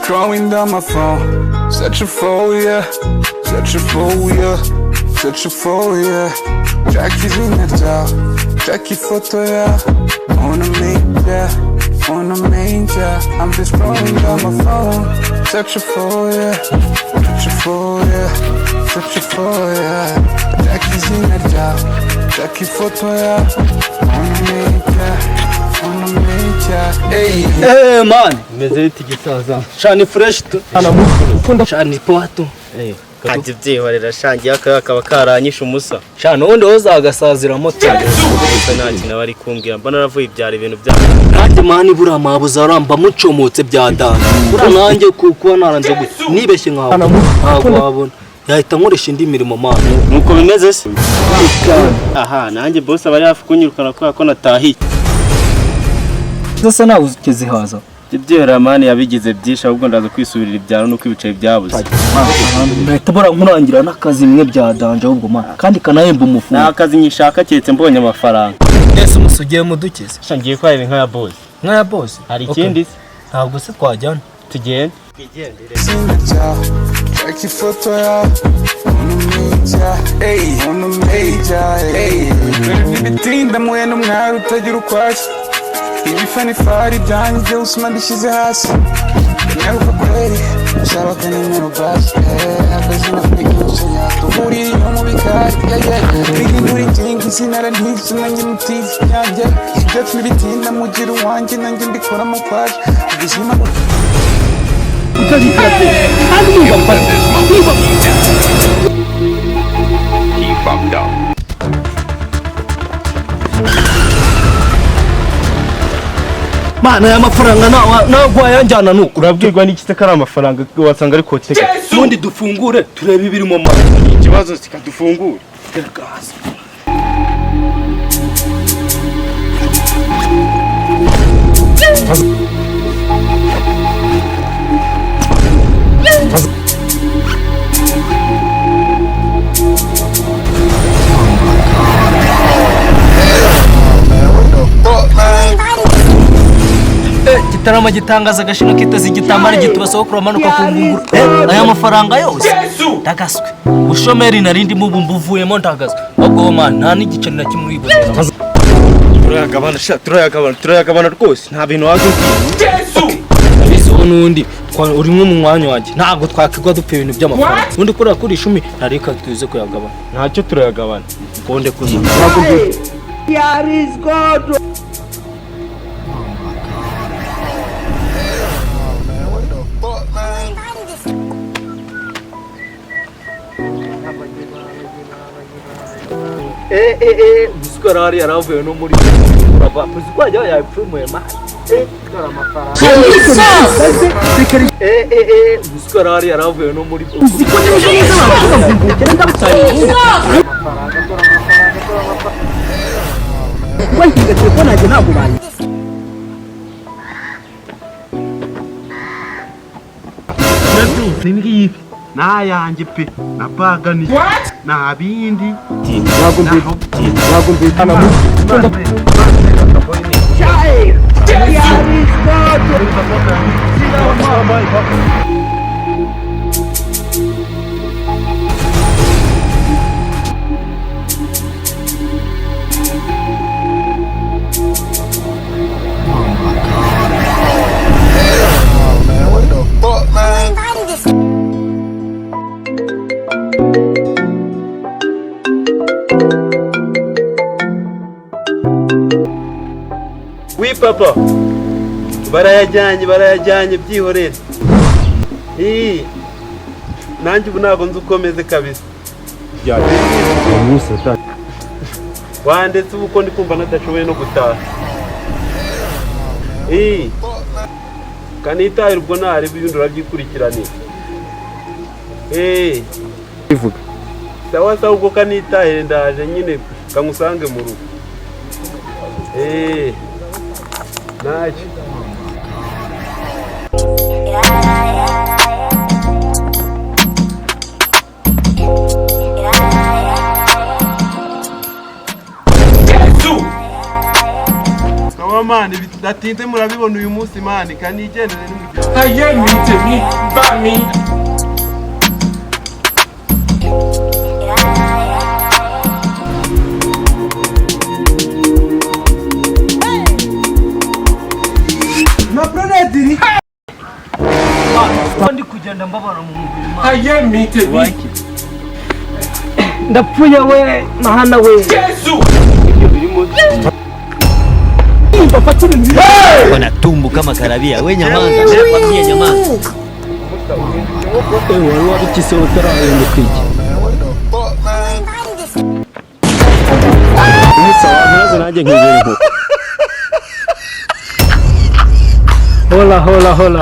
scrolling down my phone, searching for ya, searching for ya, searching for ya. Jackie Zinata, Jackie Photoya, on a major, on a major. I'm just scrolling down my phone, searching for ya, searching for ya, searching for ya. Jackie Zinata, Jackie Photoya, on a major. Hey man, mezeti gisaza. Shani fresh tu. Ana mukunda shani poato. Kajibyihorera shangiye akaba karanyisha umusa. Shano wundi wozagasazira moto. Naki nabari kumbwira mbona navuye ibyara ibintu bya. Kandi mani bura mabuza aramba mucomotse byadana. Bura nanjye kuko naranze nibeshye nkaho. Ntago wabona. Yahita nkoresha indi mirimo mana. Nuko bimeze se? Aha, nanjye boss abari hafi kunyirukana ko natahiye. Zasa nawe ukizihaza. Ibyera mani yabigize byinshi ahubwo ndaza kwisubirira ibyaro nuko ibicaye byabuze. Nahita nkurangira n'akazi mwe byadanje ahubwo mana. Kandi kanahemba umufungo. Nta kazi nyishaka cyetse mbonye amafaranga. Ese umusugiye mudukize. Shangiye kwa ibi nka ya boss. Nka ya boss. Hari ikindi? Ntabwo se twajyana. Tugende. Jackie Photoya, on a major, hey, on a major, hey. Bitinda mwene umwari utagira ukwashya. Ibifani fari byanjye usuma ndishize hasi. Nyaruka kweri, shabaka nimero basi. Akazina fiki tuburi yo mu bikari. Bigindura ingingo sinara ntibyo nanjye mutivi yanjye. Ibyo bitinda mugira uwanjye nanjye mbikora mu kwaje. Ubuzima He fucked up. Mana ya mafaranga nagwa yanjana nuko urabwirwa n'iki se kari amafaranga wasanga ari koteka. Mundi dufungure turebe ibiri mu mana. Ikibazo sika dufungure. Gitarama gitangaza agashino kiteze igitambara gitubasaba kuramanuka ku ngunguru. Aya mafaranga yose ndagaswe. Ushomeri narindi mu bumvuyemo ndagaswe. Ubwo man nta n'igiceri na kimwe wibuze. Turayagabana rwose nta bintu wazo. Biso nundi urimo mu mwanya waje. Ntabwo twakigwa dupfa ibintu by'amafaranga. Undi kuri 10 ariko tuze kuyagabana. Ntacyo turayagabana. Konde kuzo. Here is God. Muskarari yaravuye no muri urava muzikwajya yapfumuye ma kara amafaranga muskarari yaravuye no muri Nayanjye pe napagani na bindi papa barayajyanye byihorera. Nanjye ubu ntabwo nzi ukomeze kabisa. Wandetse uko ndi kumva natashoboye no gutaha. Kanitahira ubwo ntari ibindi urabyikurikiraniye. Ivuga. Sawa ubwo kanitahire ndaje nyine kamusange mu rugo. Nice. mani bidatinze murabibona uyu munsi mani kanigendere n'umuryango. Aye mite mi ba mi. Na pronediri. Ndi kugenda mbabara mu mubiri ma. Aye mite mi. Ndapfuye we mahana we. Yesu. Wana tumbo kama karabia. We nyamaza. Nakwambia nyamaza. Wali wabikisohokera ayo kwiki. Umusawa murazo nanjye nkizereko.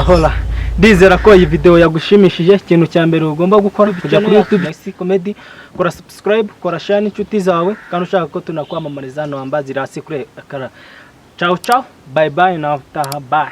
Hola. Ndizera ko iyi video yagushimishije. Ikintu cya mbere ugomba gukora kujya kuri YouTube Nyaxi Comedy, kora subscribe, kora share n'inshuti zawe kandi ushaka ko tunakwamamariza no ambazi rasi kuri akara. Ciao, bye bye na utaha bye.